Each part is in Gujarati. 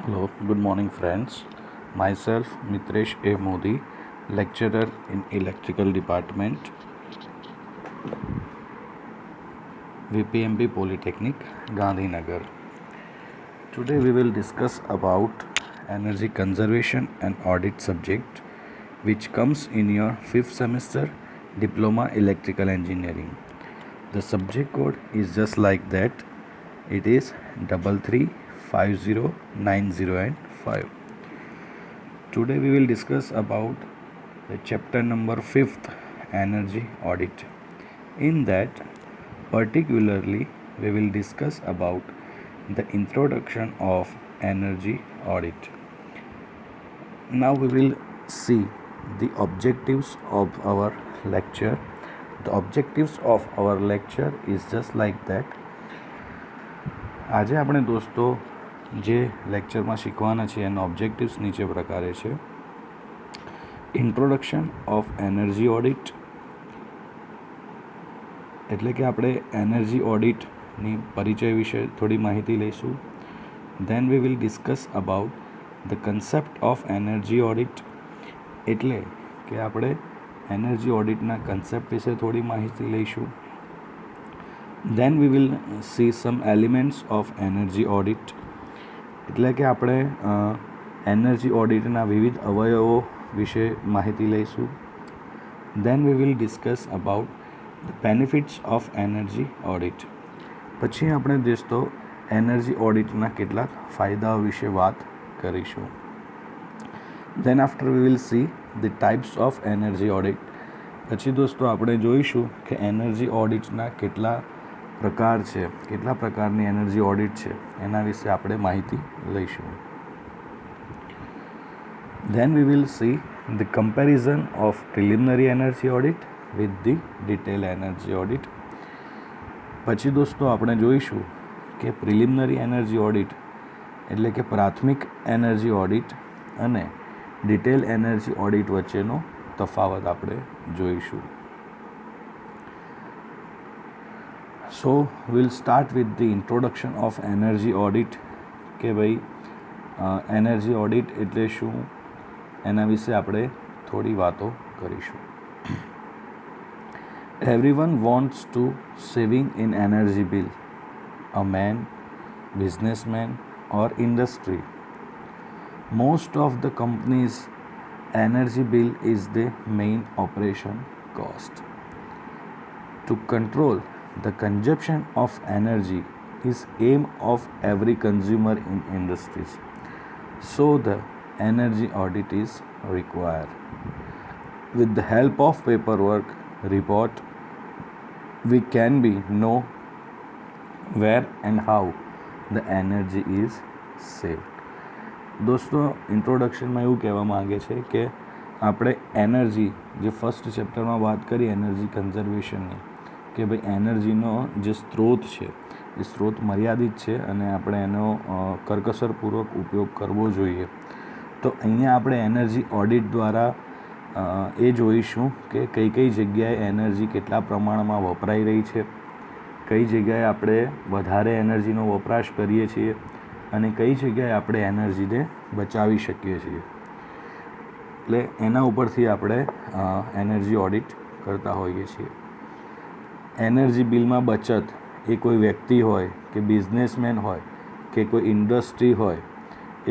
Hello, good morning, friends. Myself, Mitresh A. Modi, lecturer in Electrical Department, VPMB Polytechnic, Gandhinagar. Today we will discuss about energy conservation and audit subject, which comes in your 5th semester Diploma Electrical Engineering. The subject code is just like that. It is 335090 and 5. Today we will discuss about the chapter number 5th, energy audit. In that, particularly we will discuss about the introduction of energy audit. Now we will see the objectives of our lecture. The objectives of our lecture is just like that. આજે આપણે દોસ્તો જે લેક્ચરમાં શીખવાના છે એના ઓબ્જેક્ટિવ્સ નીચે પ્રકારે છે. ઇન્ટ્રોડક્શન ઓફ એનર્જી ઓડિટ, એટલે કે આપણે એનર્જી ઓડિટની પરિચય વિશે થોડી માહિતી લઈશું. Then we will discuss about the concept of energy audit, એટલે કે આપણે એનર્જી ઓડિટના કન્સેપ્ટ વિશે થોડી માહિતી લઈશું. Then we will C sum elements of energy audit, એટલે કે આપણે એનર્જી ઓડિટના વિવિધ અવયવો વિશે માહિતી લઈશું. Then we will discuss about the benefits of energy audit. પછી આપણે દોસ્તો એનર્જી ઓડિટના કેટલાક ફાયદાઓ વિશે વાત કરીશું. Than after V will see the types of energy audit. પછી દોસ્તો આપણે જોઈશું કે એનર્જી ઓડિટના કેટલા પ્રકાર છે, કેટલા પ્રકારની એનર્જી ઓડિટ છે એના વિશે આપણે માહિતી લઈશું. Then we will see the comparison of preliminary energy audit with the detail energy audit. પછી દોસ્તો આપણે જોઈશું કે પ્રિલિમિનરી એનર્જી ઓડિટ એટલે કે પ્રાથમિક એનર્જી ઓડિટ અને ડિટેલ એનર્જી ઓડિટ વચ્ચેનો તફાવત આપણે જોઈશું. So will start with the introduction of energy audit, કે ભાઈ એનર્જી ઓડિટ એટલે શું એના વિશે આપણે થોડી વાતો કરીશું. Everyone wants to saving in energy bill, a man, businessman or industry. Most of the companies' energy bill is the main operation cost. To control the consumption of energy is aim of every consumer in industries. So the energy audit is required. With the help of paperwork report, we can know where and how the energy is saved. દોસ્તો ઇન્ટ્રોડક્શનમાં એવું કહેવા માગે છે કે આપણે એનર્જી, જે ફર્સ્ટ ચેપ્ટરમાં વાત કરી એનર્જી કન્ઝર્વેશનની, કે ભાઈ એનર્જીનો જે સ્ત્રોત છે એ સ્ત્રોત મર્યાદિત છે અને આપણે એનો કરકસરપૂર્વક ઉપયોગ કરવો જોઈએ. તો અહીંયા આપણે એનર્જી ઓડિટ દ્વારા એ જોઈશું કે કઈ કઈ જગ્યાએ એનર્જી કેટલા પ્રમાણમાં વપરાઈ રહી છે, કઈ જગ્યાએ આપણે વધારે એનર્જીનો વપરાશ કરીએ છીએ અને કઈ જગ્યાએ આપણે એનર્જીને બચાવી શકીએ છીએ. એટલે એના ઉપરથી આપણે એનર્જી ઓડિટ કરતા હોઈએ છીએ. એનર્જી બિલમાં બચત એ કોઈ વ્યક્તિ હોય કે બિઝનેસમેન હોય કે કોઈ ઇન્ડસ્ટ્રી હોય,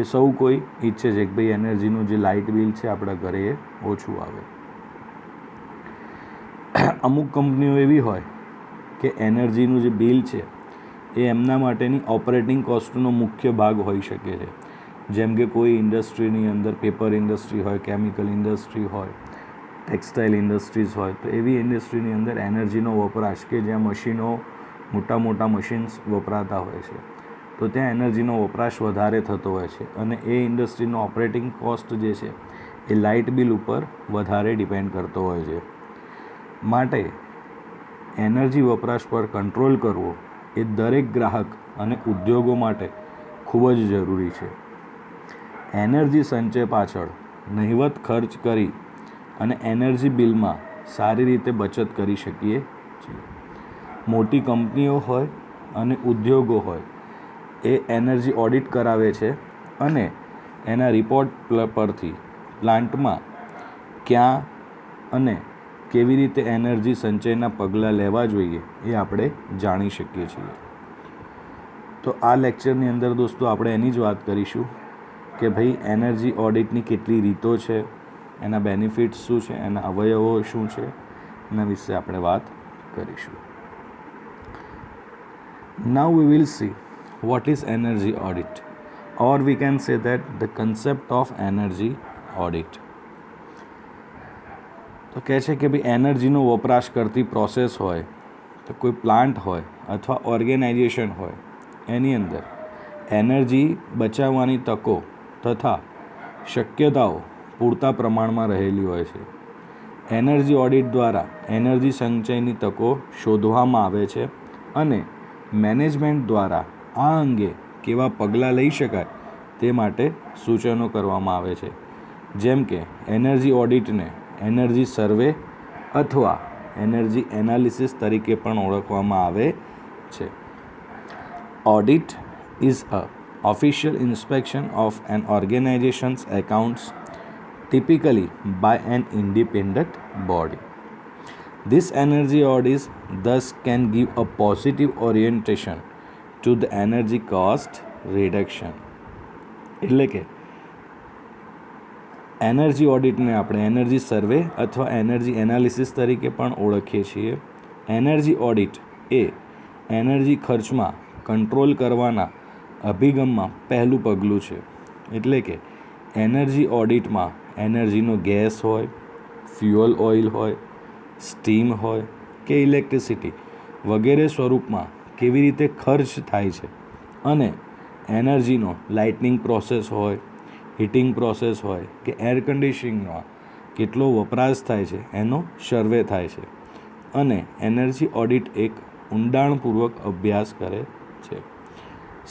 એ સૌ કોઈ ઈચ્છે છે કે ભાઈ એનર્જીનું જે લાઇટ બિલ છે આપણા ઘરે એ ઓછું આવે. અમુક કંપનીઓ એવી હોય કે એનર્જીનું જે બિલ છે એ એમના માટેની ઓપરેટિંગ કોસ્ટનો મુખ્ય ભાગ હોઈ શકે છે. જેમ કે કોઈ ઇન્ડસ્ટ્રીની અંદર પેપર ઇન્ડસ્ટ્રી હોય, કેમિકલ ઇન્ડસ્ટ્રી હોય, ટેક્સટાઇલ ઇન્ડસ્ટ્રીઝ હોય, તો એવી ઇન્ડસ્ટ્રીની અંદર એનર્જીનો વપરાશ કે જ્યાં મશીનો, મોટા મોટા મશીન્સ વપરાતા હોય છે, તો ત્યાં એનર્જીનો વપરાશ વધારે થતો હોય છે અને એ ઇન્ડસ્ટ્રીનો ઓપરેટિંગ કોસ્ટ જે છે એ લાઇટ બિલ ઉપર વધારે ડિપેન્ડ કરતો હોય છે. માટે એનર્જી વપરાશ પર કંટ્રોલ કરવો એ દરેક ગ્રાહક અને ઉદ્યોગો માટે ખૂબ જ જરૂરી છે. એનર્જી સંચય પાછળ નહિવત ખર્ચ કરી અને એનર્જી બિલમાં સારી રીતે બચત કરી શકીએ છીએ. મોટી કંપનીઓ હોય અને ઉદ્યોગો હોય એ એનર્જી ઓડિટ કરાવે છે અને એના રિપોર્ટ પરથી પ્લાન્ટમાં ક્યાં અને કેવી રીતે એનર્જી સંચયના પગલાં લેવા જોઈએ એ આપણે જાણી શકીએ છીએ. તો આ લેક્ચરની અંદર દોસ્તો આપણે એની જ વાત કરીશું કે ભાઈ એનર્જી ઓડિટની કેટલી રીતો છે, એના બેનિફિટ્સ શું છે, એના અવયવો શું છે, એના વિશે આપણે વાત કરીશું. Now we will see what is energy audit, or we can say that the concept of energy audit. તો કહે છે કે ભાઈ એનર્જીનો વપરાશ કરતી પ્રોસેસ હોય તો કોઈ પ્લાન્ટ હોય અથવા ઓર્ગેનાઇઝેશન હોય એની અંદર એનર્જી બચાવવાની તકો તથા શક્યતાઓ પૂરતા પ્રમાણમાં રહેલી હોય છે. એનર્જી ઓડિટ દ્વારા એનર્જી સંચયની તકો શોધવામાં આવે છે અને મેનેજમેન્ટ દ્વારા આ અંગે કેવા પગલાં લઈ શકાય તે માટે સૂચનો કરવામાં આવે છે. જેમ કે એનર્જી ઓડિટને એનર્જી સર્વે અથવા એનર્જી એનાલિસિસ તરીકે પણ ઓળખવામાં આવે છે. Audit is a official inspection of an organization's accounts, typically by an independent body. This energy audit thus can give a positive orientation to the energy cost reduction. એટલે કે એનર્જી ઓડિટને આપણે એનર્જી સર્વે અથવા એનર્જી એનાલિસિસ તરીકે પણ ઓળખીએ છીએ. એનર્જી ઓડિટ એ એનર્જી ખર્ચમાં કંટ્રોલ કરવાના અભિગમમાં પહેલું પગલું છે. એટલે કે એનર્જી ઓડિટમાં એનર્જીનો ગેસ હોય, ફ્યુઅલ ઓઇલ હોય, સ્ટીમ હોય કે ઇલેક્ટ્રિસિટી વગેરે સ્વરૂપમાં કેવી રીતે ખર્ચ થાય છે અને એનર્જીનો લાઇટનિંગ પ્રોસેસ હોય, હીટિંગ પ્રોસેસ હોય કે એર કન્ડિશનિંગમાં કેટલો વપરાશ થાય છે એનો સર્વે થાય છે અને એનર્જી ઓડિટ એક ઊંડાણપૂર્વક અભ્યાસ કરે છે.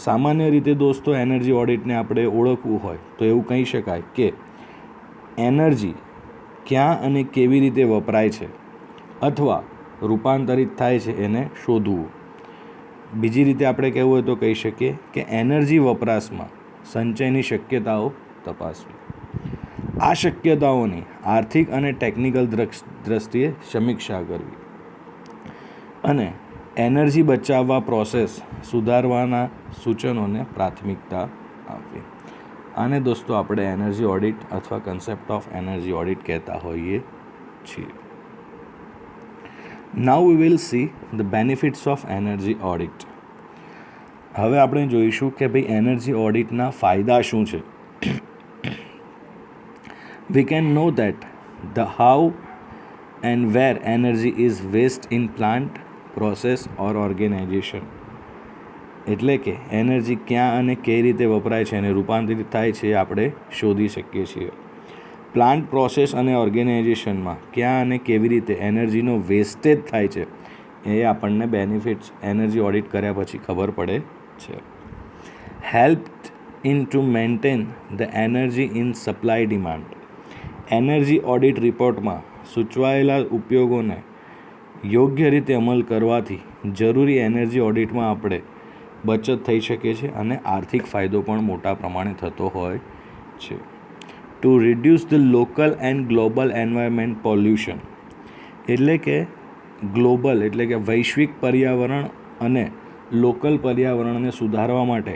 સામાન્ય રીતે દોસ્તો એનર્જી ઓડિટને આપણે ઓળખવું હોય તો એવું કહી શકાય કે એનર્જી ક્યાં અને કેવી રીતે વપરાય છે અથવા રૂપાંતરિત થાય છે એને શોધવું. બીજી રીતે આપણે કહેવું હોય તો કહી શકીએ કે એનર્જી વપરાશમાં સંચયની શક્યતાઓ તપાસવી. આ શક્યતાઓની આર્થિક અને ટેકનિકલ દ્રષ્ટિએ સમીક્ષા કરવી અને એનર્જી બચાવવા પ્રોસેસ સુધારવાના સૂચનોને પ્રાથમિકતા આપવી. આને દોસ્તો આપણે એનર્જી ઓડિટ અથવા કન્સેપ્ટ ઓફ એનર્જી ઓડિટ કહેતા હોઈએ છીએ. Now we will see the benefits of energy audit. હવે આપણે જોઈશું કે ભાઈ એનર્જી ઓડિટના ફાયદા શું છે. We can know that the how and where energy is waste in plant, process or organization. એટલે કે એનર્જી ક્યાં અને કઈ રીતે વપરાય છે અને રૂપાંતરિત થાય છે આપણે શોધી શકીએ છીએ. પ્લાન્ટ, પ્રોસેસ અને ઓર્ગેનાઇઝેશનમાં ક્યાં અને કેવી રીતે એનર્જીનો વેસ્ટેજ થાય છે એ આપણને બેનિફિટ્સ એનર્જી ઓડિટ કર્યા પછી ખબર પડે છે. હેલ્પ્ડ in to maintain the energy in supply demand. Energy audit રિપોર્ટમાં સૂચવાયેલા ઉપયોગોને યોગ્ય રીતે અમલ કરવાથી જરૂરી એનર્જી ઓડિટમાં આપણે બચત થઈ શકે છે અને આર્થિક ફાયદો પણ મોટા પ્રમાણે થતો હોય છે. To reduce the local and global environment pollution. એટલે કે ગ્લોબલ એટલે કે વૈશ્વિક પર્યાવરણ અને લોકલ પર્યાવરણને સુધારવા માટે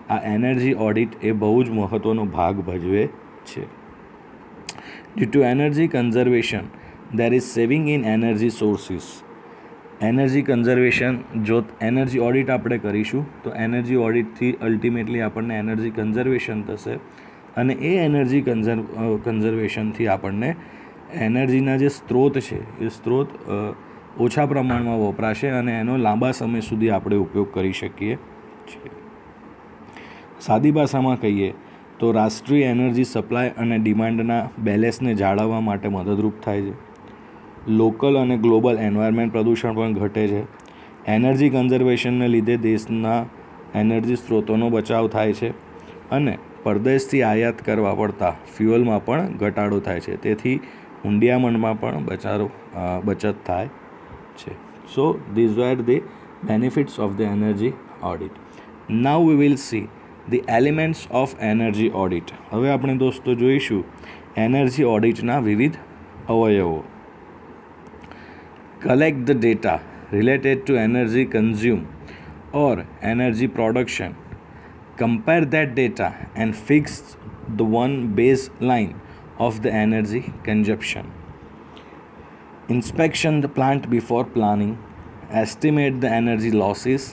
આ એનર્જી ઓડિટ એ બહુ જ મહત્ત્વનો ભાગ ભજવે છે. Due to energy conservation, there is saving in energy sources. Energy conservation જો એનર્જી ઓડિટ આપણે કરીશું તો એનર્જી ઓડિટથી અલ્ટિમેટલી આપણને એનર્જી કન્ઝર્વેશન થશે અને એ એનર્જી કન્ઝર્વેશનથી આપણને એનર્જીના જે સ્ત્રોત છે એ સ્ત્રોત ઓછા પ્રમાણમાં વપરાશે અને એનો લાંબા સમય સુધી આપણે ઉપયોગ કરી શકીએ છીએ. સાદી ભાષામાં કહીએ તો રાષ્ટ્રીય એનર્જી સપ્લાય અને ડિમાન્ડના બેલેન્સને જાળવવા માટે મદદરૂપ થાય છે. લોકલ અને ગ્લોબલ એન્વાયરમેન્ટ પ્રદૂષણ પણ ઘટે છે. એનર્જી કન્ઝર્વેશનને લીધે દેશના એનર્જી સ્ત્રોતોનો બચાવ થાય છે અને પરદેશથી આયાત કરવા પડતા ફ્યુઅલમાં પણ ઘટાડો થાય છે. તેથી હુંડિયામણમાં પણ બચત થાય છે. સો these are the benefits of the energy audit. Now we will C the elements of energy audit. હવે આપણે દોસ્તો જોઈશું એનર્જી ઓડિટના વિવિધ અવયવો. Collect the data related to energy consume or energy production. Compare that data and fix the one baseline of the energy consumption. Inspection the plant before planning. Estimate the energy losses.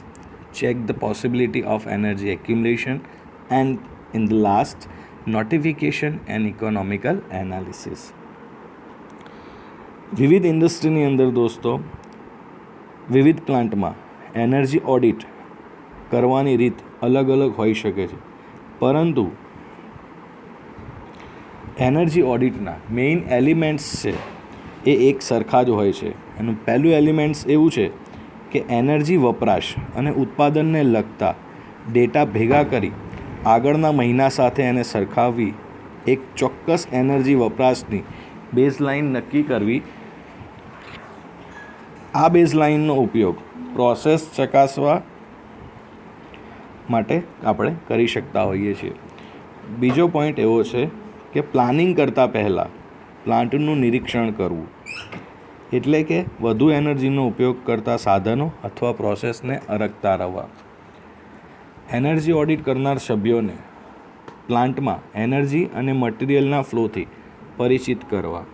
Check the possibility of energy accumulation. And in the last, notification and economical analysis. વિવિધ ઇન્ડસ્ટ્રીની અંદર દોસ્તો વિવિધ પ્લાન્ટમાં એનર્જી ઓડિટ કરવાની રીત અલગ અલગ હોઈ શકે છે, પરંતુ એનર્જી ઓડિટના મેઇન એલિમેન્ટ્સ છે એ એક સરખા જ હોય છે. એનું પહેલું એલિમેન્ટ્સ એવું છે કે એનર્જી વપરાશ અને ઉત્પાદનને લગતા ડેટા ભેગા કરી આગળના મહિના સાથે એને સરખાવવી, એક ચોક્કસ એનર્જી વપરાશની બેઝલાઇન નક્કી કરવી. આ બેઝલાઇનનો ઉપયોગ પ્રોસેસ ચકાસવા માટે આપણે કરી શકતા હોઈએ છીએ. બીજો પોઈન્ટ એવો છે કે પ્લાનિંગ કરતાં પહેલાં પ્લાન્ટનું નિરીક્ષણ કરવું, એટલે કે વધુ એનર્જીનો ઉપયોગ કરતા સાધનો અથવા પ્રોસેસને અરગતા રહેવા. એનર્જી ઓડિટ કરનાર સભ્યોને પ્લાન્ટમાં એનર્જી અને મટીરિયલના ફ્લોથી પરિચિત કરવા.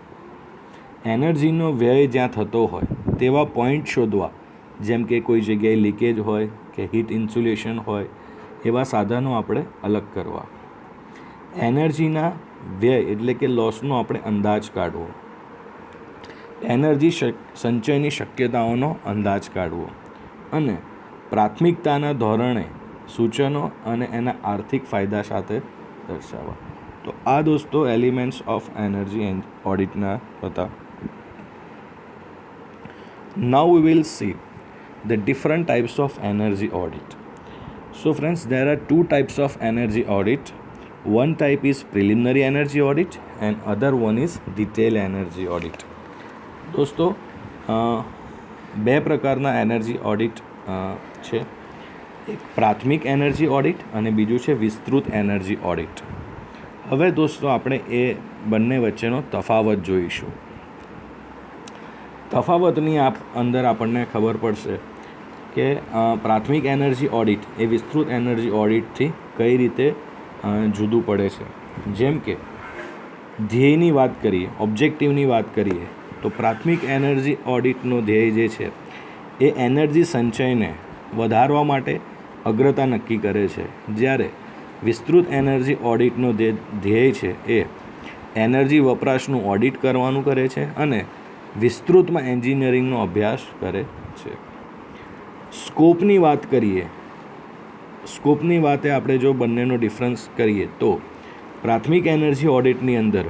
એનર્જીનો વ્યય જ્યાં થતો હોય તેવા પોઈન્ટ શોધવા, જેમ કે કોઈ જગ્યાએ લીકેજ હોય કે હીટ ઇન્સ્યુલેશન હોય, એવા સાધનો આપણે અલગ કરવા. એનર્જીના વ્યય એટલે કે લોસનો આપણે અંદાજ કાઢવો. એનર્જી સંચયની શક્યતાઓનો અંદાજ કાઢવો અને પ્રાથમિકતાના ધોરણે સૂચનો અને એના આર્થિક ફાયદા સાથે દર્શાવવા. તો આ દોસ્તો એલિમેન્ટ્સ ઓફ એનર્જી ઓડિટના હતા. Now we will see the different types of energy audit. So friends, there are two types of energy audit. One type is preliminary energy audit and other one is detailed energy audit. દોસ્તો બે પ્રકારના એનર્જી ઓડિટ છે. એક પ્રાથમિક એનર્જી ઓડિટ અને બીજું છે વિસ્તૃત એનર્જી ઓડિટ. હવે દોસ્તો આપણે એ બંને વચ્ચેનો તફાવત જોઈશું. તફાવતની અંદર આપણને ખબર પડશે કે પ્રાથમિક એનર્જી ઓડિટ એ વિસ્તૃત એનર્જી ઓડિટથી કઈ રીતે જુદું પડે છે. જેમ કે ધ્યેયની વાત કરીએ, ઓબ્જેક્ટિવની વાત કરીએ, તો પ્રાથમિક એનર્જી ઓડિટનો ધ્યેય જે છે એ એનર્જી સંચયને વધારવા માટે અગ્રતા નક્કી કરે છે, જ્યારે વિસ્તૃત એનર્જી ઓડિટનો ધ્યેય છે એ એનર્જી વપરાશનું ઓડિટ કરવાનું કરે છે અને વિસ્તૃતમાં એન્જિનિયરિંગનો અભ્યાસ કરે છે. સ્કોપની વાત કરીએ, સ્કોપની વાતે આપણે જો બંનેનો ડિફરન્સ કરીએ તો પ્રાથમિક એનર્જી ઓડિટની અંદર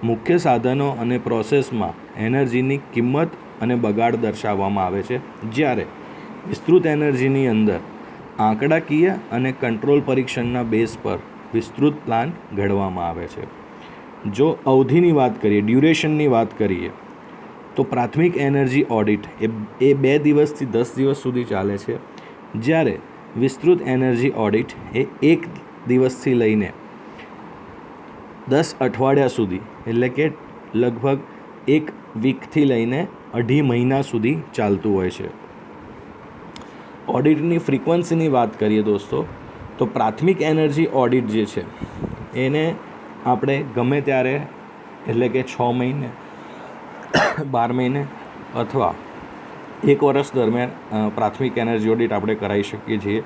મુખ્ય સાધનો અને પ્રોસેસમાં એનર્જીની કિંમત અને બગાડ દર્શાવવામાં આવે છે, જ્યારે વિસ્તૃત એનર્જીની અંદર આંકડાકીય અને કંટ્રોલ પરીક્ષણના બેઝ પર વિસ્તૃત પ્લાન ઘડવામાં આવે છે. જો અવધિની વાત કરીએ, ડ્યુરેશનની વાત કરીએ, તો પ્રાથમિક એનર્જી ઓડિટ એ 2 દિવસથી 10 દિવસ સુધી ચાલે છે, જ્યારે વિસ્તૃત એનર્જી ઓડિટ એ 1 દિવસથી લઈને 10 અઠવાડિયા સુધી, એટલે કે લગભગ 1 વીકથી લઈને 2.5 મહિના સુધી ચાલતું હોય છે. ઓડિટની ફ્રિકવન્સીની વાત કરીએ દોસ્તો, તો પ્રાથમિક એનર્જી ઓડિટ જે છે એને આપણે ગમે ત્યારે, એટલે કે 6 મહિને, 12 મહિને અથવા 1 વર્ષ દરમિયાન પ્રાથમિક એનર્જી ઓડિટ આપણે કરાવી શકીએ છીએ.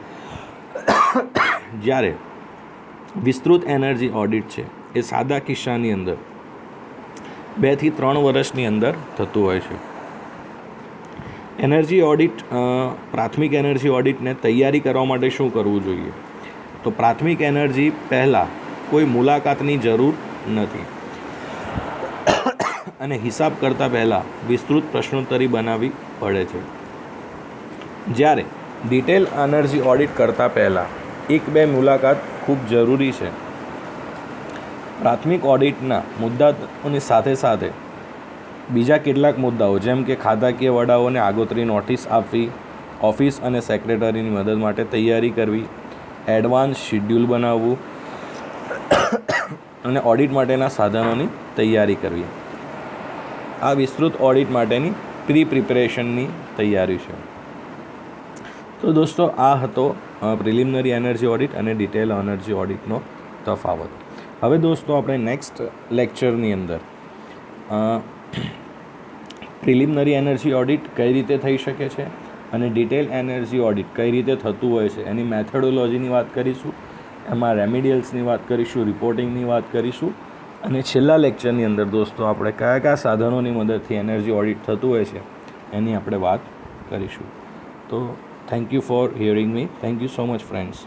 જ્યારે વિસ્તૃત એનર્જી ઓડિટ છે એ સાદા કિસ્સાની અંદર 2 થી 3 વર્ષની અંદર થતું હોય છે. એનર્જી ઓડિટ, પ્રાથમિક એનર્જી ઓડિટને તૈયારી કરવા માટે શું કરવું જોઈએ? તો પ્રાથમિક એનર્જી પહેલાં કોઈ મુલાકાતની જરૂર નથી અને હિસાબ કરતાં પહેલાં વિસ્તૃત પ્રશ્નોત્તરી બનાવવી પડે છે. જ્યારે ડિટેલ એનર્જી ઓડિટ કરતાં પહેલાં 1-2 મુલાકાત ખૂબ જરૂરી છે. પ્રાથમિક ઓડિટના મુદ્દાઓની સાથે સાથે બીજા કેટલાક મુદ્દાઓ, જેમ કે ખાતાકીય વડાઓને આગોતરી નોટિસ આપવી, ઓફિસ અને સેક્રેટરીની મદદ માટે તૈયારી કરવી, એડવાન્સ શિડ્યુલ બનાવવું અને ઓડિટ માટેના સાધનોની તૈયારી કરવી. આ વિસ્તૃત ઓડિટ માટેની પ્રિપરેશનની તૈયારી છે. તો દોસ્તો આ હતો પ્રિલિમિનરી એનર્જી ઓડિટ અને ડિટેલ એનર્જી ઓડિટનો તફાવત. હવે દોસ્તો આપણે નેક્સ્ટ લેક્ચરની અંદર પ્રિલિમિનરી એનર્જી ઓડિટ કઈ રીતે થઈ શકે છે અને ડિટેલ એનર્જી ઓડિટ કઈ રીતે થતું હોય છે એની મેથોડોલોજીની વાત કરીશું, એમાં રેમિડિયલ્સની વાત કરીશું, રિપોર્ટિંગની વાત કરીશું અને છેલ્લા લેક્ચરની અંદર દોસ્તો આપણે કયા કયા સાધનોની મદદથી એનર્જી ઓડિટ થતું હોય છે એની આપણે વાત કરીશું. તો thank you for hearing me. Thank you so much friends.